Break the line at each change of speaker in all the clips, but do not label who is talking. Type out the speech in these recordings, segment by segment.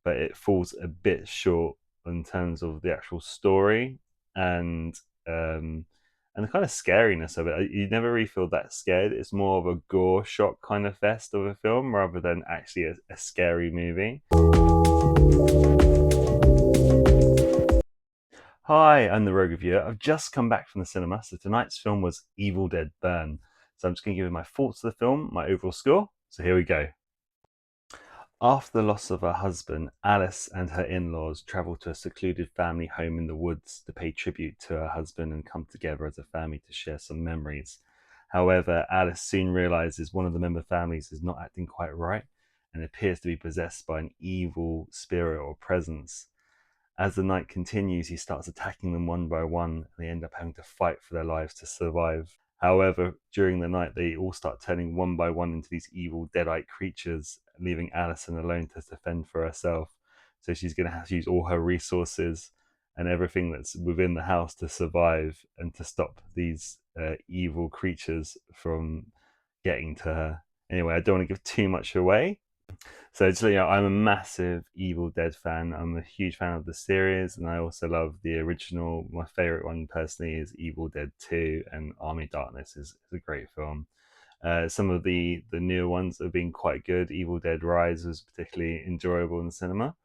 but it falls a bit short in terms of the actual story and um, and the kind of scariness of it. You never really feel that scared. It's more of a gore shock kind of fest of a film rather than actually a scary movie. Hi, I'm the Rogue Reviewer. I've just come back from the cinema, so tonight's film was Evil Dead Burn. So I'm just going to give you my thoughts of the film, my overall score. So here we go. After the loss of her husband, Alice and her in-laws travel to a secluded family home in the woods to pay tribute to her husband and come together as a family to share some memories. However, Alice soon realizes one of the member families is not acting quite right and appears to be possessed by an evil spirit or presence. As the night continues, he starts attacking them one by one, and they end up having to fight for their lives to survive. However, during the night, they all start turning one by one into these evil deadite creatures, leaving Alison alone to defend for herself. So she's going to have to use all her resources and everything that's within the house to survive and to stop these evil creatures from getting to her. Anyway, I don't want to give too much away, so just, I'm a massive Evil Dead fan. I'm a huge fan of the series, and I also love the original. My favorite one personally is Evil Dead 2, and Army of Darkness is a great film. Some of the newer ones have been quite good. Evil Dead Rise was particularly enjoyable in the cinema.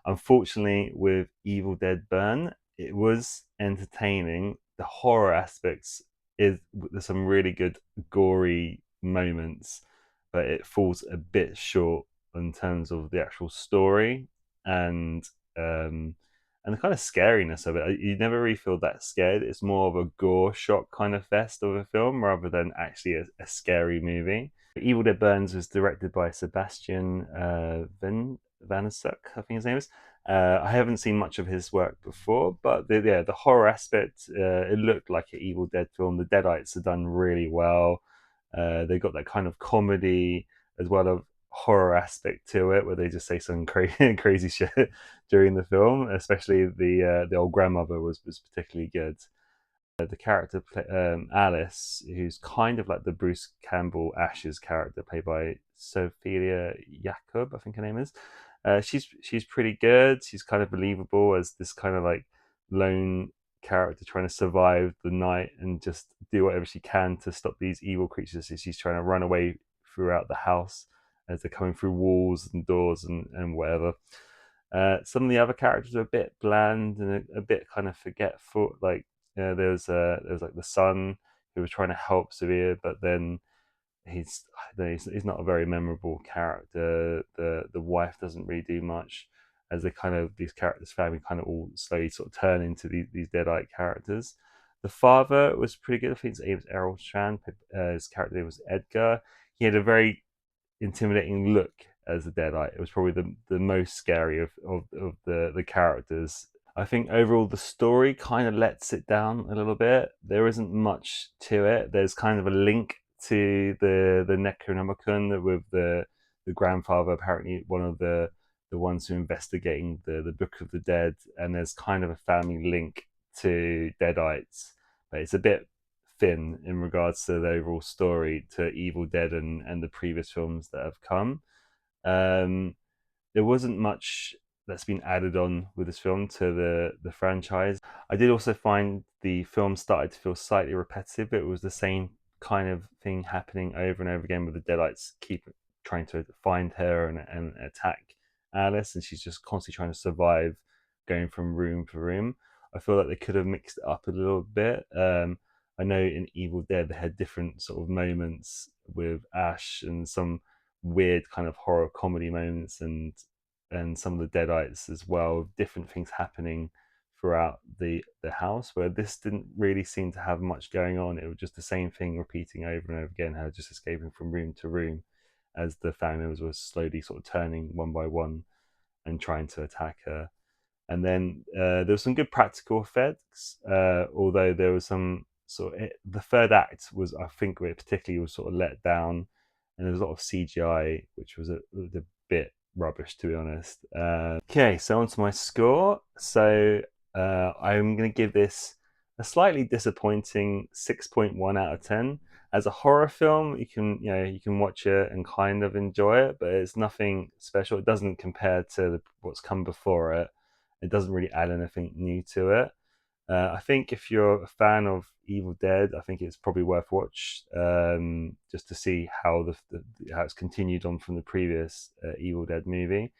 Unfortunately, with Evil Dead Burn, it was entertaining. The horror aspects is there's some really good gory moments, but it falls a bit short in terms of the actual story and um, and the kind of scariness of it. You never really feel that scared. It's more of a gore shock kind of fest of a film rather than actually a scary movie. Evil Dead Burns was directed by Sebastian Vanasuk, I think his name is. I haven't seen much of his work before, but the horror aspect, it looked like an Evil Dead film. The Deadites are done really well. They got that kind of comedy as well as horror aspect to it, where they just say some crazy shit during the film. Especially the old grandmother was particularly good. The character Alice, who's kind of like the Bruce Campbell Ash's character, played by Sophia Jacob, I think her name is. She's pretty good. She's kind of believable as this kind of like lone character trying to survive the night and just do whatever she can to stop these evil creatures. So she's trying to run away throughout the house as they're coming through walls and doors and whatever. Some of the other characters are a bit bland and a bit kind of forgetful. Like there was like the son who was trying to help Severe, but then he's he's not a very memorable character. The wife doesn't really do much, as they kind of these characters family kind of all slowly sort of turn into these deadite characters. The father was pretty good. I think his name was Errol Strand. His character name was Edgar. He had a very intimidating look as a deadite. It was probably the most scary of the characters. I think overall the story kind of lets it down a little bit. There isn't much to it. There's kind of a link to the Necronomicon with the grandfather, apparently one of the ones who are investigating the Book of the Dead, and there's kind of a family link to Deadites, but it's a bit thin in regards to the overall story to Evil Dead and the previous films that have come. Um, there wasn't much that's been added on with this film to the franchise. I did also find the film started to feel slightly repetitive. It was the same kind of thing happening over and over again, with the Deadites keep trying to find her and attack Alice, and she's just constantly trying to survive, going from room to room. I feel like they could have mixed it up a little bit. I know in Evil Dead they had different sort of moments with Ash and some weird kind of horror comedy moments and some of the Deadites as well, different things happening throughout the house, where this didn't really seem to have much going on. It was just the same thing repeating over and over again, how just escaping from room to room as the family members were slowly sort of turning one by one and trying to attack her. And then there was some good practical effects, although there was some the third act was, I think, where it particularly was sort of let down, and there was a lot of CGI, which was a bit rubbish, to be honest. Okay, so on to my score. So I'm going to give this a slightly disappointing 6.1 out of 10. As a horror film, you can watch it and kind of enjoy it, but it's nothing special. It doesn't compare to what's come before it. It doesn't really add anything new to it. I think if you're a fan of Evil Dead, I think it's probably worth watch, just to see how how it's continued on from the previous Evil Dead movie.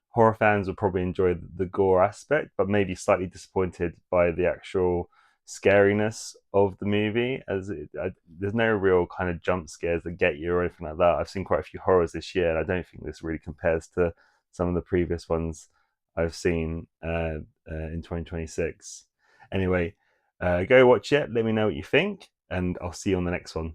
Horror fans will probably enjoy the gore aspect, but maybe slightly disappointed by the actual scariness of the movie. There's no real kind of jump scares that get you or anything like that. I've seen quite a few horrors this year, and I don't think this really compares to some of the previous ones I've seen in 2026. Anyway, go watch it. Let me know what you think, and I'll see you on the next one.